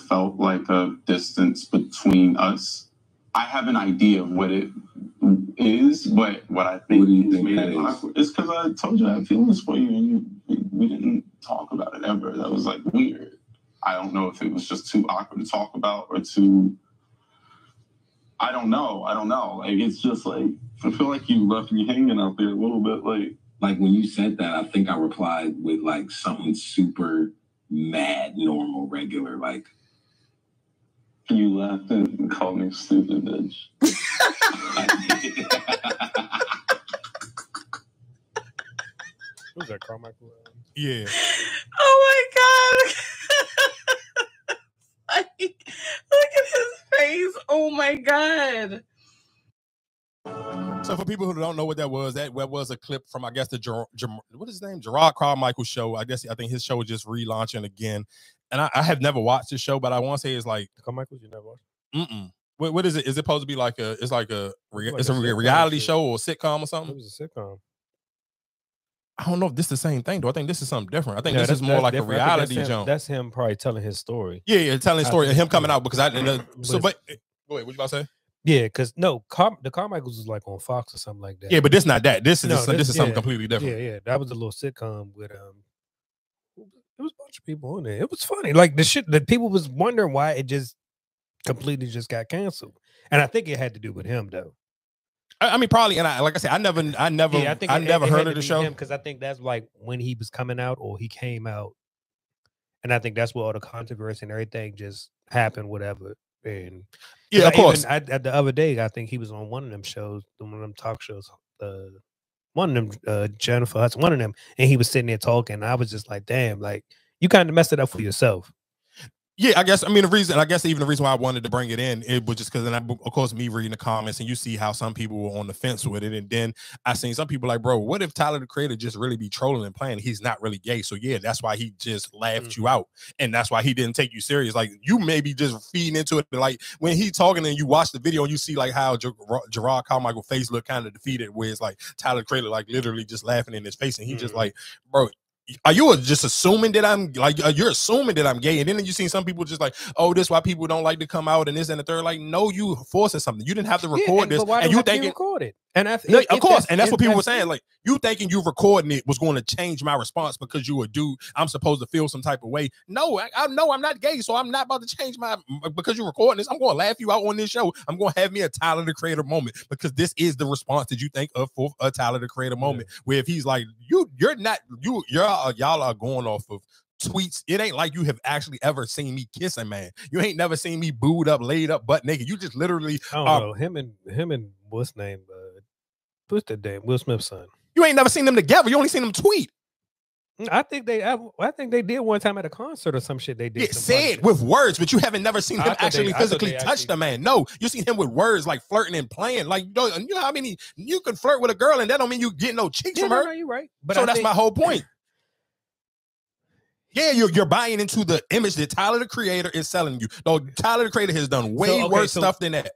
felt like a distance between us. I have an idea of what it is, but what I think made it awkward is because I told you I have feelings for you, and we didn't talk about it ever. That was like weird. I don't know if it was just too awkward to talk about or too. I don't know. Like, it's just like, I feel like you left me hanging out there a little bit. Like when you said that, I think I replied with like something super mad, normal, regular, like. You laughed and called me stupid, bitch. Who's that, Carmichael? Yeah. Oh my God. Like, look at his face. Oh my God. So for people who don't know what that was a clip from, I guess, what is his name? Jerrod Carmichael show. I think his show is just relaunching again. And I have never watched this show, but I want to say it's like Carmichael. You never watched? What is it? Is it supposed to be like a reality show or a sitcom or something? It was a sitcom. I don't know if this is the same thing, though. I think this is something different. I think this is more like different. A reality jump. That's him probably telling his story. Yeah, telling his story and him coming out because I didn't. Go ahead. What you about to say? Yeah, because the Carmichaels was like on Fox or something like that. Yeah, but this not that. This is something completely different. Yeah. That was a little sitcom with There was a bunch of people on there. It was funny. Like the shit that people was wondering why it just completely just got canceled. And I think it had to do with him though. I mean, probably. And like I said, I never heard of the show because I think that's like when he was coming out or he came out, and I think that's where all the controversy and everything just happened. Whatever. And yeah, of course. At the other day, I think he was on one of them shows, one of them talk shows. One of them, Jennifer Hudson, one of them, and he was sitting there talking. And I was just like, damn, like you kind of messed it up for yourself. Yeah, I guess. I mean, the reason why I wanted to bring it in, it was just because, of course, me reading the comments and you see how some people were on the fence with it, and then I seen some people like, bro, what if Tyler the Creator just really be trolling and playing? He's not really gay, so yeah, that's why he just laughed you out, and that's why he didn't take you serious. Like you maybe just feeding into it, like when he talking and you watch the video and you see like how Jerrod Carmichael face look kind of defeated, where it's like Tyler the Creator like literally just laughing in his face, and he just like, bro. Are you just assuming that I'm like, you're assuming that I'm gay? And then you see some people just like, oh, this is why people don't like to come out and this and the third. Like, no, you forcing something. You didn't have to record this. And you thinking record it. And of course, and that's what people were saying. Like, you thinking you recording it was going to change my response because you a dude. I'm supposed to feel some type of way. No, I know I'm not gay, so I'm not about to change because you're recording this. I'm going to laugh you out on this show. I'm going to have me a Tyler the Creator moment because this is the response that you think of for a Tyler the Creator moment. Where if he's like, y'all are going off of tweets. It ain't like you have actually ever seen me kiss a man. You ain't never seen me booed up, laid up, butt naked. You just literally. I don't know him and what's name. What's the name? Will Smith's son. You ain't never seen them together. You only seen them tweet. I think they did one time at a concert or some shit. They did. Said with words, but you haven't never seen him actually physically touch the man. No, you seen him with words like flirting and playing. Like you know how many you can flirt with a girl and that don't mean you get no cheeks from her. No, you're right. But so that's my whole point. Yeah, you're buying into the image that Tyler the Creator is selling you. No, Tyler the Creator has done way worse stuff than that.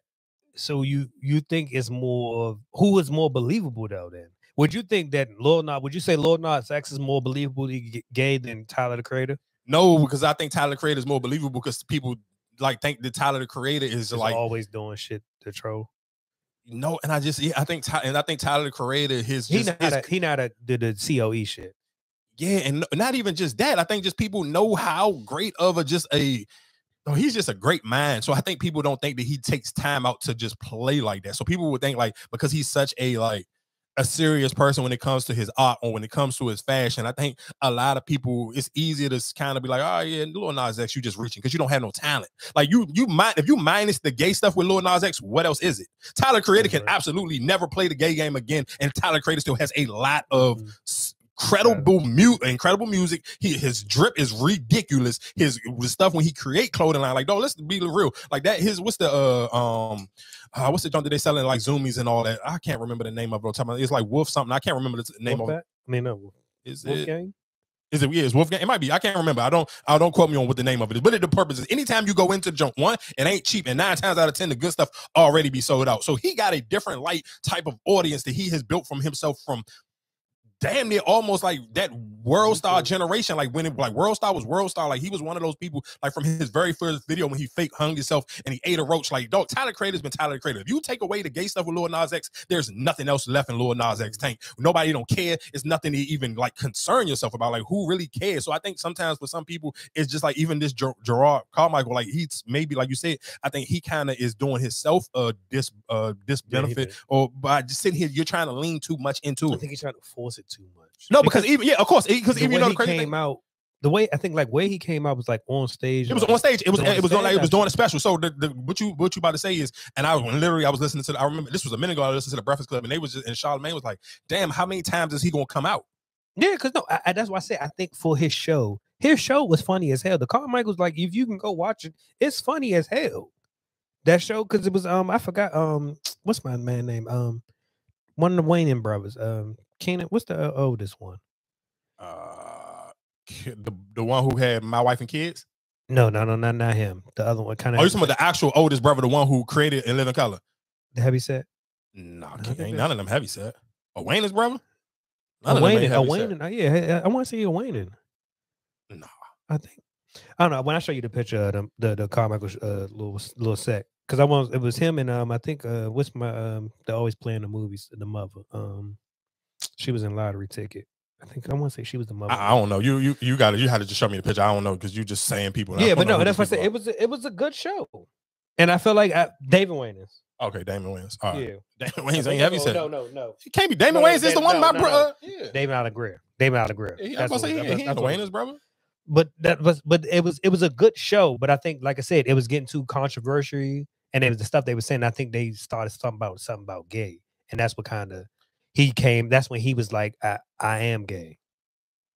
So you think it's more of who is more believable though? Then would you think that would you say Lil Nas X is more believable gay than Tyler the Creator? No, because I think Tyler the Creator is more believable because people like think that Tyler the Creator is like always doing shit to troll. No, and I think Tyler the Creator he not the COE shit. Yeah, and not even just that. I think just people know how great of he's just a great mind. So I think people don't think that he takes time out to just play like that. So people would think like because he's such a serious person when it comes to his art or when it comes to his fashion. I think a lot of people, it's easier to kind of be like, oh yeah, Lil Nas X, you just reaching because you don't have no talent. Like if you minus the gay stuff with Lil Nas X, what else is it? Tyler Creator can absolutely never play the gay game again, and Tyler Creator still has a lot of incredible music. His drip is ridiculous. His stuff when he create clothing line, like, no, let's be real. Like that, what's the junk that they selling like Zoomies and all that? I can't remember the name of it. It's like Wolf something. I can't remember the name of it. I mean, no. Is it Wolfgang? Is it? Yeah, it's Wolfgang. It might be. I can't remember. I don't quote me on what the name of it is. But the purpose is anytime you go into junk, one, it ain't cheap, and 9 times out of 10, the good stuff already be sold out. So he got a different type of audience that he has built from himself from damn near almost like that World Star generation. Like when World Star was World Star, like he was one of those people, like from his very first video when he fake hung himself and he ate a roach. Like, dog, Tyler Creator's been Tyler Creator. If you take away the gay stuff with Lil Nas X, there's nothing else left in Lil Nas X tank. Nobody don't care. It's nothing to even like concern yourself about. Like, who really cares? So I think sometimes for some people, it's just like even this Jerrod Carmichael, like he's maybe like you said, I think he kind of is doing himself this benefit, or by just sitting here, you're trying to lean too much into it. I think he's trying to force it too much. No, because even of course, because even though the crazy came out, the way I think like where he came out was like on stage. It was on stage. It was doing a special. So what you about to say is, and I was listening to. I remember this was a minute ago. I listened to the Breakfast Club, and they was just, and Charlamagne was like, "Damn, how many times is he gonna come out?" Yeah, because no, that's why I said I think for his show was funny as hell. The Carmichael's like, if you can go watch it, it's funny as hell. That show, because it was I forgot what's my man name, one of the Wayne brothers, Kenan, what's the oldest one? The one who had My Wife and Kids? No, not him. The other one kind of. Oh, you talking about the actual oldest brother, the one who created In Living Color? The heavy set? No, ain't none of them heavy set. A Wayne's brother? None of them ain't heavy set. Yeah, I want to see a Wayne. No, I don't know. When I show you the picture of the Carmichael little set, because it was him and I think what's my they're always playing the movies, the mother. She was in Lottery Ticket. I want to say she was the mother. I don't know. You had to just show me the picture. I don't know because you just saying people. Yeah, but no, that's what I said. It was a good show, and I feel like David Wayans. Okay, Damon Wayans. All right. Yeah, Damon Wayans ain't heavy set. No. It can't be Damon Wayans. Is the one my brother. Yeah, David Allen Greer. David Allen Greer. Yeah, I was about to say he ain't the Wayans brother. But it was a good show. But I think, like I said, it was getting too controversial, and it was the stuff they were saying. I think they started something about gay, and that's what kind of he came. That's when he was like, I am gay.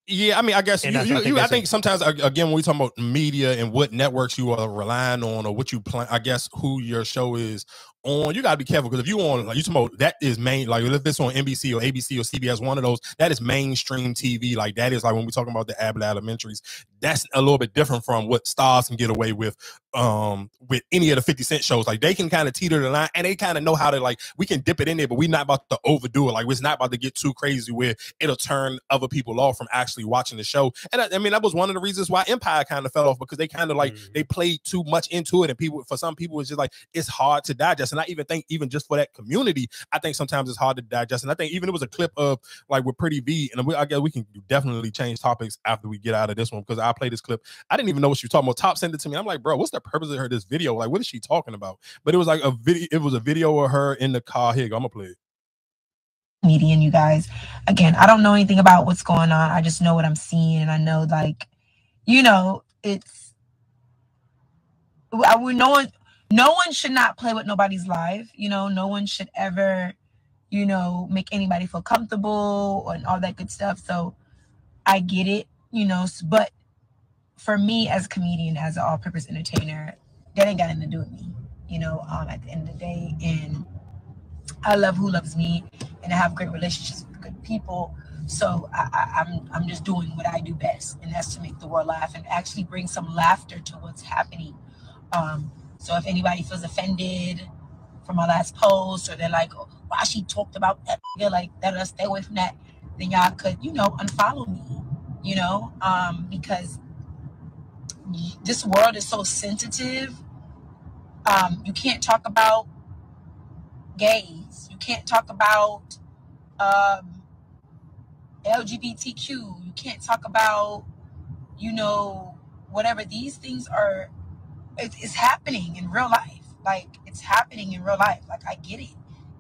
Yeah, I mean, I guess I think sometimes, again, when we talk about media and what networks you are relying on or what you plan, I guess who your show is on, you got to be careful because if you on, like you talking about, that is main, like if it's on NBC or ABC or CBS, one of those, that is mainstream TV. Like that is like when we're talking about the Abbott Elementaries, that's a little bit different from what Stars can get away with any of the 50 Cent shows. Like they can kind of teeter the line and they kind of know how to, like, we can dip it in there, but we're not about to overdo it. Like it's not about to get too crazy where it'll turn other people off from actually watching the show. And I mean, that was one of the reasons why Empire kind of fell off, because they kind of like, they played too much into it. And for some people, it's just like, it's hard to digest. And I even think even just for that community, I think sometimes it's hard to digest. And I think even it was a clip of like with Pretty V, and I guess we can definitely change topics after we get out of this one, because I played this clip. I didn't even know what she was talking about. Top sent it to me. I'm like, bro, what's the purpose of this video? Like, what is she talking about? But it was like a video. It was a video of her in the car. Here, I'm gonna play it. Median, you guys. Again, I don't know anything about what's going on. I just know what I'm seeing, and I know, like, you know, it's no one should not play with nobody's life. You know, no one should ever, you know, make anybody feel comfortable and all that good stuff. So I get it, you know, but for me as a comedian, as an all-purpose entertainer, that ain't got nothing to do with me, you know, at the end of the day. And I love who loves me, and I have great relationships with good people. So I'm just doing what I do best, and that's to make the world laugh and actually bring some laughter to what's happening. So if anybody feels offended from my last post, or they're like, oh, why she talked about that, like that, stay away from that, then y'all could, you know, unfollow me, you know, because this world is so sensitive. You can't talk about gays. You can't talk about LGBTQ. You can't talk about, you know, whatever. These things are, it's happening in real life. Like, it's happening in real life. Like, I get it.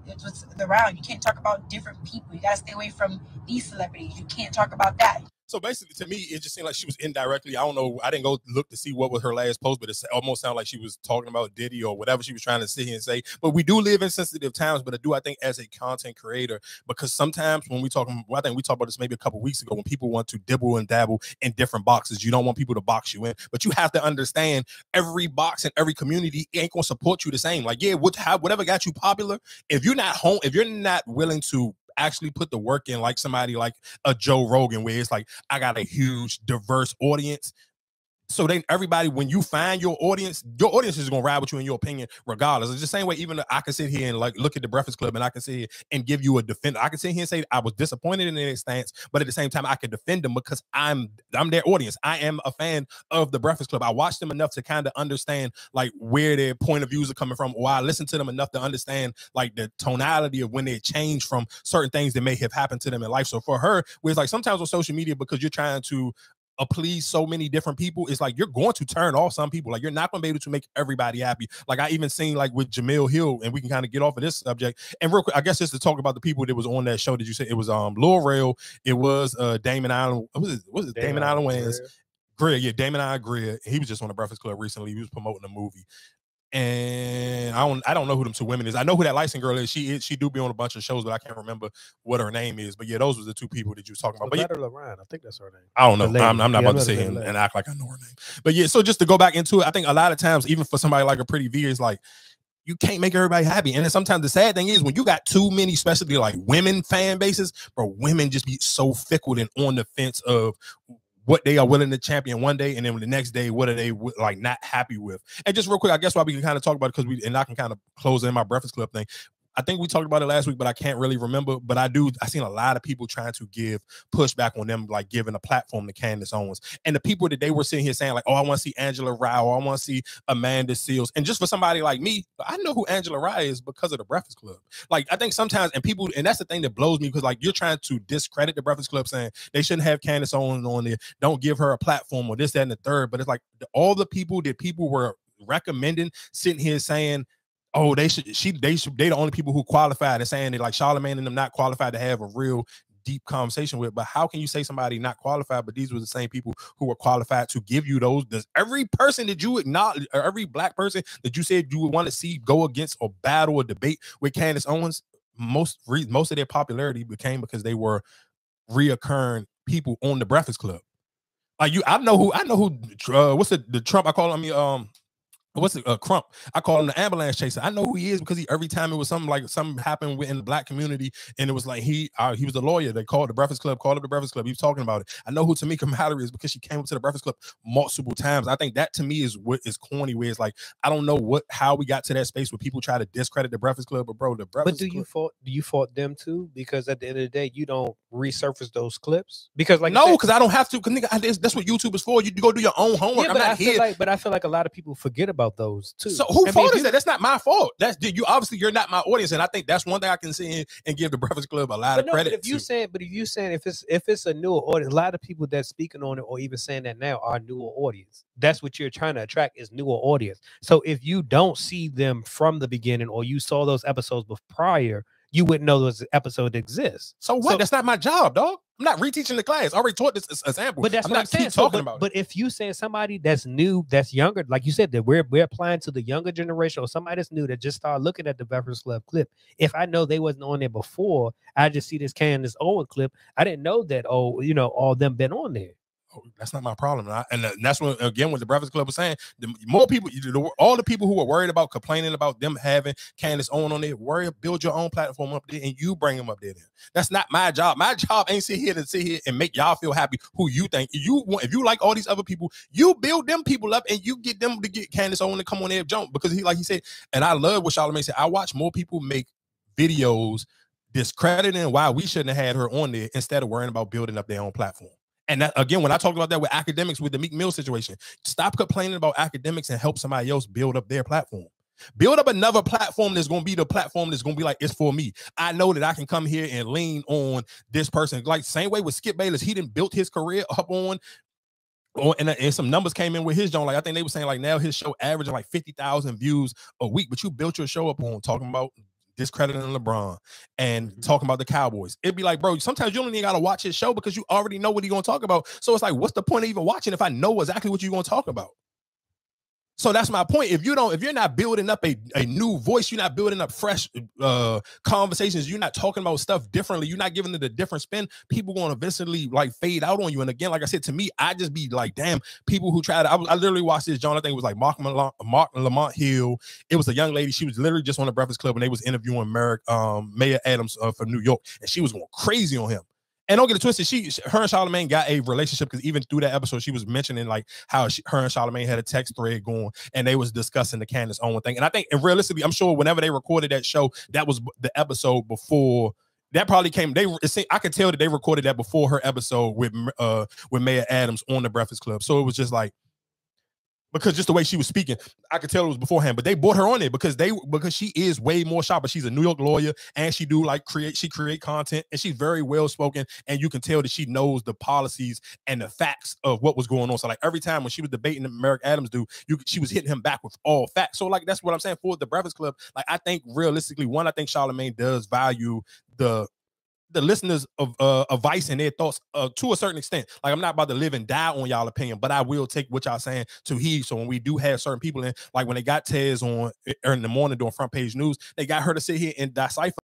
It's what's around. You can't talk about different people. You gotta stay away from these celebrities. You can't talk about that. So basically, to me, it just seemed like she was indirectly. I don't know. I didn't go look to see what was her last post, but it almost sounded like she was talking about Diddy or whatever she was trying to sit here and say. But we do live in sensitive times. But I think as a content creator, because sometimes when we talk, I think we talked about this maybe a couple of weeks ago, when people want to dibble and dabble in different boxes, you don't want people to box you in. But you have to understand, every box and every community ain't gonna support you the same. Like, yeah, whatever got you popular, if you're not home, if you're not willing to actually put the work in, like somebody like a Joe Rogan, where it's like, I got a huge diverse audience, So then everybody, when you find your audience is gonna ride with you in your opinion, regardless. It's the same way. Even I can sit here and like look at the Breakfast Club, and I can sit here and give you a defender. I can sit here and say I was disappointed in their stance, but at the same time, I can defend them because I'm their audience. I am a fan of the Breakfast Club. I watch them enough to kind of understand like where their point of views are coming from, or I listen to them enough to understand like the tonality of when they change from certain things that may have happened to them in life. So for her, where it's like sometimes on social media, because you're trying to please so many different people, it's like you're going to turn off some people. Like you're not going to be able to make everybody happy. Like I even seen like with Jamil Hill, and we can kind of get off of this subject. And real quick, I guess just to talk about the people that was on that show. Did you say it was Lil Rel? It was Damon Allen. Was it Damon Allen Wayans? Greer, yeah, Damon Allen Greer. He was just on the Breakfast Club recently. He was promoting a movie. And I don't know who them two women is. I know who that license girl is. She do be on a bunch of shows, but I can't remember what her name is. But yeah, those were the two people that you was talking about. But yeah, Lorraine, I think that's her name. I don't know. I'm not about to sit here and act like I know her name. But yeah, so just to go back into it, I think a lot of times, even for somebody like a Pretty V, is like you can't make everybody happy. And then sometimes the sad thing is when you got too many, especially like women fan bases, bro, women just be so fickle and on the fence of what they are willing to champion one day, and then the next day, what are they like not happy with? And just real quick, I guess why we can kind of talk about it, because and I can kind of close in my Breakfast Club thing. I think we talked about it last week, but I can't really remember. But I seen a lot of people trying to give pushback on them, like giving a platform to Candace Owens. And the people that they were sitting here saying, like, oh, I want to see Angela Rye, or I want to see Amanda Seales. And just for somebody like me, I know who Angela Rye is because of the Breakfast Club. Like, I think sometimes, and that's the thing that blows me, because like you're trying to discredit the Breakfast Club, saying they shouldn't have Candace Owens on there, don't give her a platform, or this, that, and the third. But it's like all the people that people were recommending, sitting here saying, oh, they the only people who qualified, and saying that like Charlamagne and them not qualified to have a real deep conversation with. But how can you say somebody not qualified, but these were the same people who were qualified to give you those? Does every person that you acknowledge, or every black person that you said you would want to see go against or battle or debate with Candace Owens, most of their popularity became because they were reoccurring people on the Breakfast Club. Like I know who what's the Trump, I call him Crump. I call him the ambulance chaser. I know who he is because every time it was something happened within the black community, and it was like he was the lawyer. They called the Breakfast Club, called up the Breakfast Club. He was talking about it. I know who Tamika Mallory is because she came up to the Breakfast Club multiple times. I think that to me is what is corny. Where it's like I don't know how we got to that space where people try to discredit the Breakfast Club, but bro, the Breakfast Club. But do you fault them too? Because at the end of the day, you don't resurface those clips because because I don't have to. Nigga, that's what YouTube is for. You go do your own homework. Yeah, I feel like a lot of people forget about those too. So who fault is that? That's not my fault. That's you. Obviously, you're not my audience, and I think that's one thing I can see and give the Breakfast Club a lot of credit. But if you saying if it's a newer audience, a lot of people that's speaking on it or even saying that now are newer audience. That's what you're trying to attract is newer audience. So if you don't see them from the beginning, or you saw those episodes prior, you wouldn't know those episodes exist. So what? So, that's not my job, dog. I'm not reteaching the class. I already taught this example. But that's what I'm saying. Talking about. But if you saying somebody that's new, that's younger, like you said, that we're applying to the younger generation, or somebody that's new that just started looking at the Breakfast Club clip. If I know they wasn't on there before, I just see this Candace Owens clip. I didn't know that. Oh, all them been on there. That's not my problem. And that's what, again, what the Breakfast Club was saying. The more people, all the people who were worried about complaining about them having Candace Owens on there, build your own platform up there and you bring them up there. Then. That's not my job. My job ain't sit here and make y'all feel happy who you think. If you like all these other people, you build them people up and you get them to get Candace Owens to come on there and jump. Because he said, and I love what Charlamagne said, I watch more people make videos discrediting why we shouldn't have had her on there instead of worrying about building up their own platform. And that, again, when I talked about that with academics, with the Meek Mill situation, stop complaining about academics and help somebody else build up their platform. Build up another platform that's going to be the platform that's going to be like, it's for me. I know that I can come here and lean on this person. Like same way with Skip Bayless, he didn't build his career up on, and some numbers came in with his joint. Like I think they were saying like now his show averaging like 50,000 views a week, but you built your show up on talking about discrediting LeBron and talking about the Cowboys. It'd be like, bro, sometimes you don't even gotta watch his show because you already know what he's gonna talk about. So it's like, what's the point of even watching if I know exactly what you're gonna talk about? So that's my point. If you're not building up a new voice, you're not building up fresh conversations, you're not talking about stuff differently, you're not giving it a different spin, people going to eventually like fade out on you. And again, like I said, to me, I just be like, damn, people who tried to, I literally watched this, John, I think it was like Mark Lamont Hill. It was a young lady. She was literally just on the Breakfast Club and they was interviewing Mayor Adams from New York. And she was going crazy on him. And don't get it twisted. Her and Charlamagne got a relationship because even through that episode, she was mentioning like how her and Charlamagne had a text thread going, and they was discussing the Candace Owens thing. And I think, and realistically, I'm sure whenever they recorded that show, that was the episode before. That probably came. I could tell that they recorded that before her episode with Maya Adams on the Breakfast Club. So it was just like, because just the way she was speaking, I could tell it was beforehand. But they brought her on it because she is way more sharper. She's a New York lawyer, and she create content, and she's very well spoken, and you can tell that she knows the policies and the facts of what was going on. So like every time when she was debating Merrick Adams, she was hitting him back with all facts. So like that's what I'm saying for the Breakfast Club. Like I think realistically, I think Charlamagne does value the listeners of Vice and their thoughts to a certain extent. Like I'm not about to live and die on y'all opinion, but I will take what y'all saying to heed. So when we do have certain people in, like when they got Tez on in the morning doing Front Page News, they got her to sit here and decipher